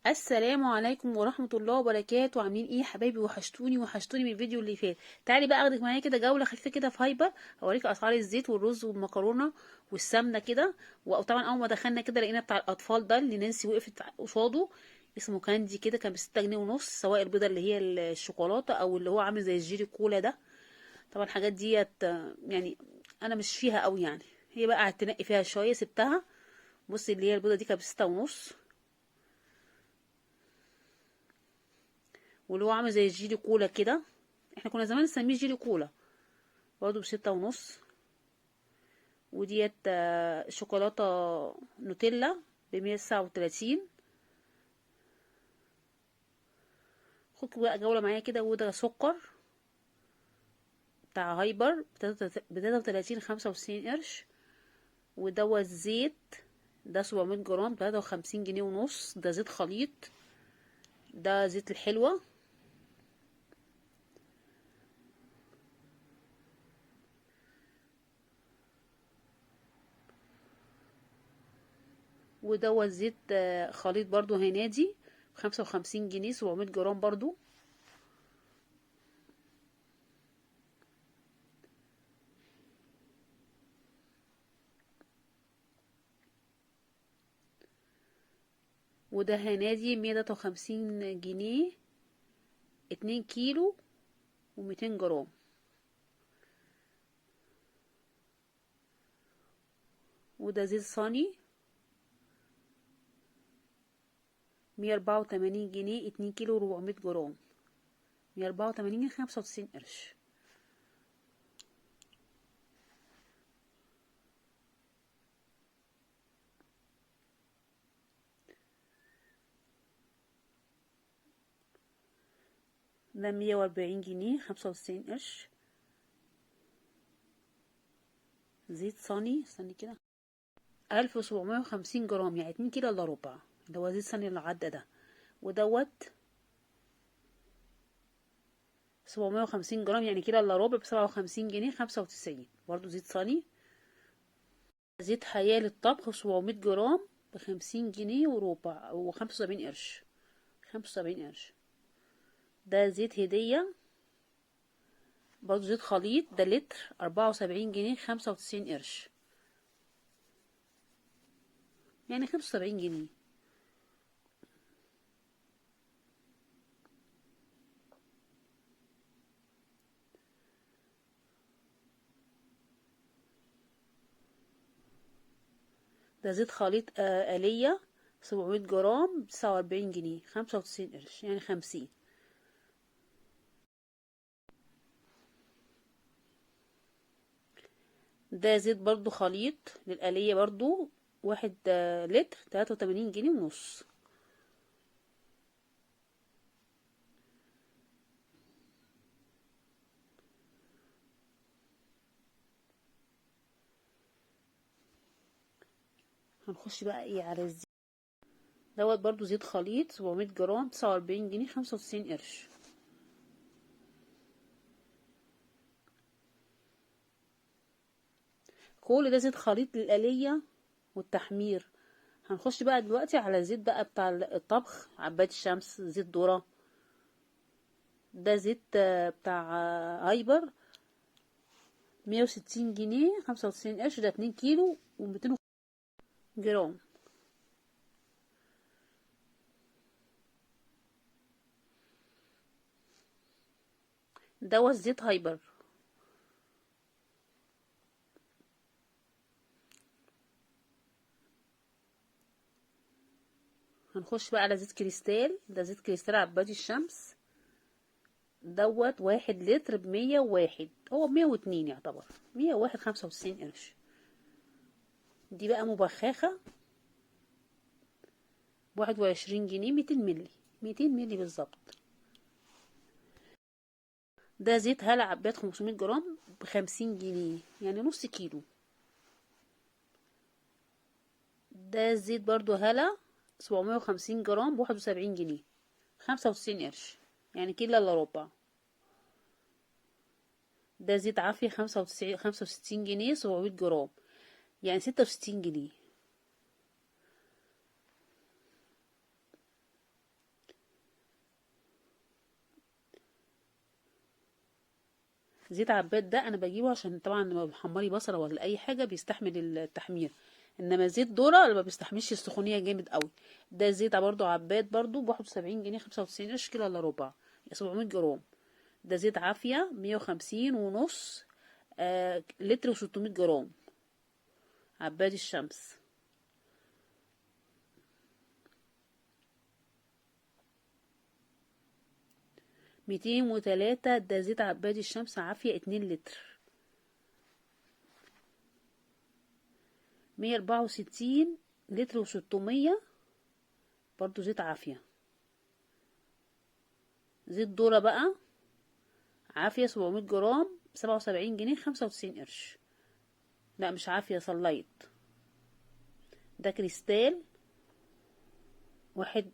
السلام عليكم ورحمة الله وبركاته. عاملين ايه يا حبايبي؟ وحشتوني من الفيديو اللي فات. تعالي بقى اخدك معايا كده جولة خفيفة كده في هايبر، اوريك اسعار الزيت والرز والمكرونة والسمنة كده. وطبعا اول ما دخلنا كده لقينا بتاع الاطفال ده اللي نانسي وقفت قصاده، اسمه كاندي كده، كان ب6 جنيه ونص، سواء البيضة اللي هي الشوكولاتة او اللي هو عامل زي الجيلي كولا ده. طبعا الحاجات ديت يعني انا مش فيها قوي يعني. هي بقى قعدت تنقي فيها شوية سبتها. بصي اللي هي البيضة دي كانت ب6 ونص، واللي هو عامل زي الجيلي كولا كده، احنا كنا زمان نسميه جيلي كولا، برضه ب6 ونص. وديت شوكولاتة نوتيلا ب139. خد بقى جولة معايا كده. وده سكر بتاع هايبر ب33.95 قرش. ودوت زيت، ده 700 جرام ب53 جنيه ونص، ده زيت خليط، ده زيت الحلوة. ودوت زيت خليط برضو هنادي ب55 جنيه، 700 جرام برضو. وده هنادي 153 جنيه، 2 كيلو و200 جرام. وده زيت صني 184 جنيه، 2 كيلو 400 جرام. 184 جنيه 95 قرش. ده 140 جنيه 95 قرش. زيت صني استني كده، 1750 جرام، يعني 2 كيلو الا ربع. اللي هو زيت صني اللي عدى ده. ودوت 750 جرام، يعني كيلو الا ربع، ب57 جنيه 95، برضو زيت صني. زيت حياة للطبخ 700 جرام ب50 جنيه وربع و75 قرش. 75 قرش. ده زيت هدية، برضو زيت خليط، ده لتر 74 جنيه 95 قرش، يعني 75 جنيه. ده زيت خليط آلية 700 جرام ب49 جنيه 95 قرش، يعني 50. ده زيت برضو خليط للآلية برضو، واحد لتر 83 جنيه ونص. هنخش بقى ايه على الزيت. دوت برضو زيت خليط 700 جرام 49 جنيه 95 قرش. كل ده زيت خليط للآلية والتحمير. هنخش بقى دلوقتي على الزيت بقى بتاع الطبخ، عباد الشمس، زيت ذرة. ده زيت بتاع هايبر 160 جنيه 95 قرش، ده 2 كيلو و200 جرام. دوت زيت هايبر. هنخش بقى على زيت كريستال. ده زيت كريستال عباد الشمس، دوت 1 لتر ب101، هو ب102 يعتبر، 101 95 قرش. دي بقى مبخاخة ب21 جنيه 200 ملي، 200 ملي بالظبط. ده زيت هلا عباد 500 جرام ب50 جنيه، يعني نص كيلو. ده زيت برضو هلا 750 جرام ب71 جنيه 95 قرش، يعني كيلو الا ربع. ده زيت عافية 65 جنيه 700 جرام، يعني 66 جنيه. زيت عباد ده انا بجيبه عشان طبعا لما بحمري بصله ولا اي حاجه بيستحمل التحمير، انما زيت ذره ما بيستحملش السخونيه جامد قوي. ده زيت برضو عباد برضو ب 71 جنيه، 95 قرش كيلو الا ربع، 700 جرام. ده زيت عافيه 150 ونص، لتر و600 جرام، عباد الشمس. 203 ده زيت عباد الشمس عافيه 2 لتر. 164 لتر و600 برضو زيت عافيه. زيت ذره بقى عافية 700 جرام، 77 جنيه 95 قرش. لا مش عافية، صلايت. ده كريستال واحد،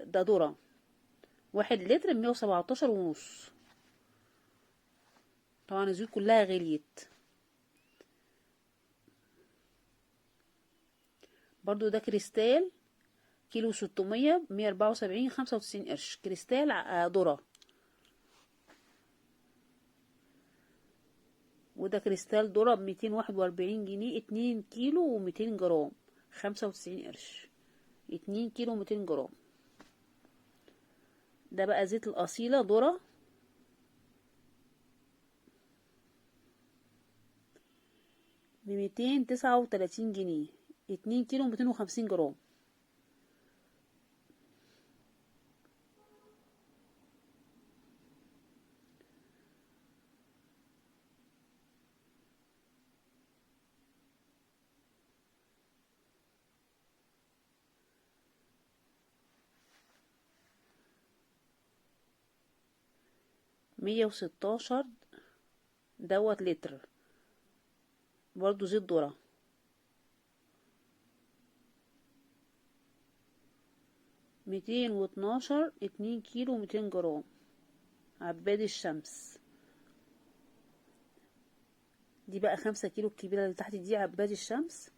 ده ذرة 1 لتر 117 ونص. طبعا الزيوت كلها غليت. برضو ده كريستال كيلو 600 174 95 قرش، كريستال ذرة. وده كريستال ذرة ب241 جنيه، 2 كيلو و200 جرام، 95 قرش، 2 كيلو 200 جرام. ده بقى زيت الأصيلة ذرة ب239 جنيه، 2 كيلو 250 جرام.116 دوت لتر، برضو زيت ذرة. 212 2 كيلو 200 جرام، عباد الشمس. دي بقى 5 كيلو الكبيرة اللي تحت دي عباد الشمس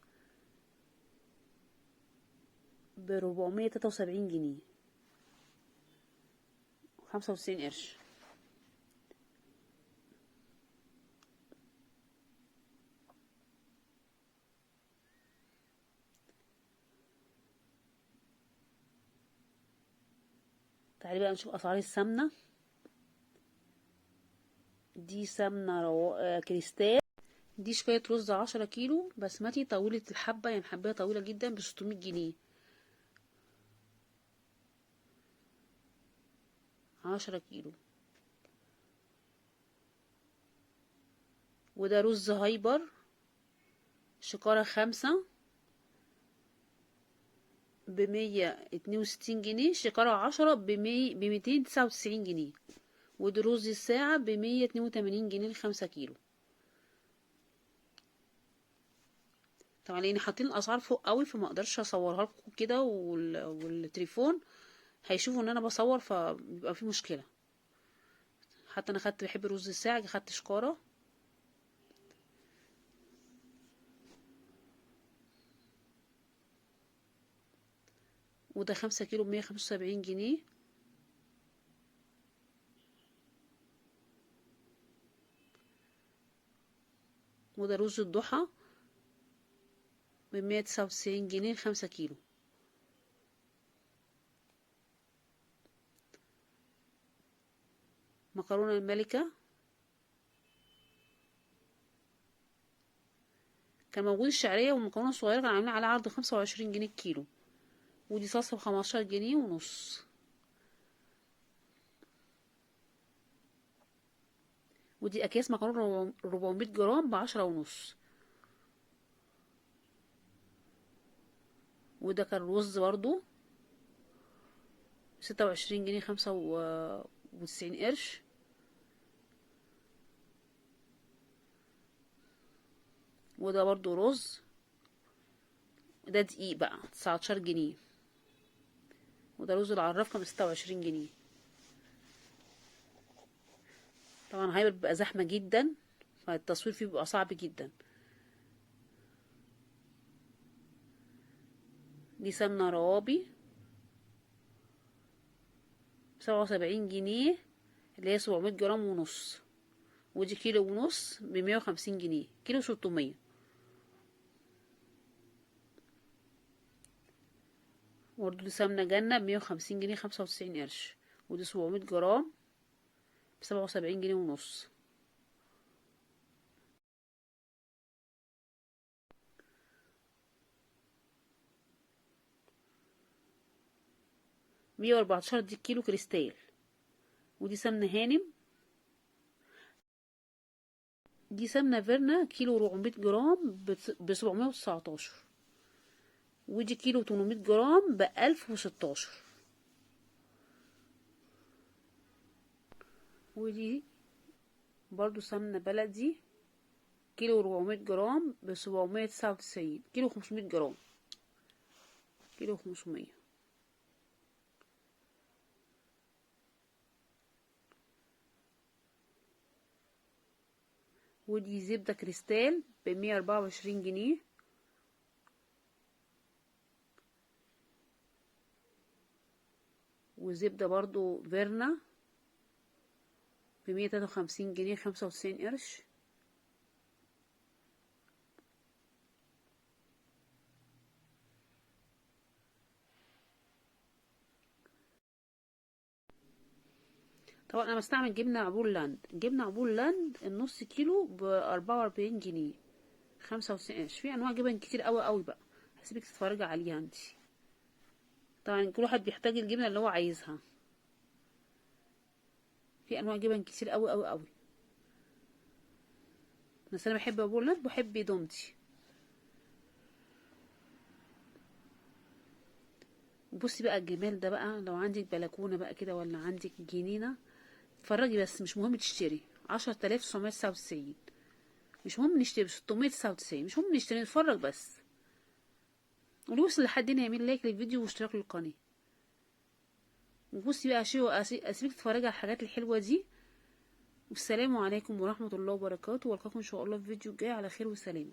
ب473 جنيه، 95 قرش. تعالي بقى نشوف أسعار السمنة. دي سمنة كريستال. دي شوية رز 10 كيلو بسمتي طويلة الحبة، يعني حباية طويلة جدا، ب600 جنيه، 10 كيلو. وده رز هايبر شكارة 5 ب162 جنيه، شكارة 10 ب299 جنيه. ودي رز الساعة ب182 جنيه ل5 كيلو. طبعا لان حاطين الاسعار فوق قوي فما اقدرش اصورها لكم كده، والتليفون هيشوفوا ان انا بصور فبيبقى في مشكلة. حتى انا بحب رز الساعة، خدت شكارة. وده 5 كيلو ب175 جنيه. وده رز الضحى ب199 جنيه ل5 كيلو. مكرونة الملكة كان موجود، الشعرية والمكرونة الصغيرة كانوا عاملين على عرض 25 جنيه الكيلو. ودي صلصة ب15 جنيه ونص. ودي اكياس مكرونة 400 جرام ب10 ونص. وده كان رز برضو 26 جنيه 95 قرش. وده برضو رز. ده دقيق بقى 19 جنيه. وده رز العراف كان 26 جنيه. طبعا هيبقى زحمة جدا، فالتصوير فيه بيبقى صعب جدا. دي سمنة روابي 77 جنيه، اللي هي 700 جرام ونص. ودي كيلو ونص ب150 جنيه، كيلو 600. برضه دي سمنة جنة ب150 جنيه 95 قرش. ودي 700 جرام ب77 جنيه ونص. $114 دي كيلو كريستال. ودي سمنة هانم، دي سمنة فيرنا كيلو 400 جرام ب719. ودي كيلو 800 جرام ب1016. ودي برضو سمنة بلدي كيلو 400 جرام ب799. كيلو 500 جرام، كيلو 500. ودي زبدة كريستال ب124 جنيه. وزبدة برضو فيرنا ب153 جنيه 95 قرش. طبعا انا بستعمل جبنة عبور لاند. جبنة عبور لاند النص كيلو ب44 جنيه 95 قرش. في انواع جبن كتير قوي قوي بقى، هسيبك تتفرجي عليها انتي. طبعا كل واحد بيحتاج الجبنة اللي هو عايزها. في انواع جبن كتير قوي قوي قوي، بس انا بحب عبور لاند، بحب دومتي. بصي بقى الجمال ده بقى، لو عندك بلكونة بقى كده ولا عندك جنينة، اتفرجي بس، مش مهم تشتري. 10999، مش مهم نشتري. 699، مش مهم نشتري، نتفرج بس. واللي وصل لحد هنا يعمل لايك للفيديو واشتراك للقناة. وبصي بقى اسيبك تتفرجي على الحاجات الحلوة دي. والسلام عليكم ورحمة الله وبركاته، والقاكم ان شاء الله في فيديو جاي على خير وسلام.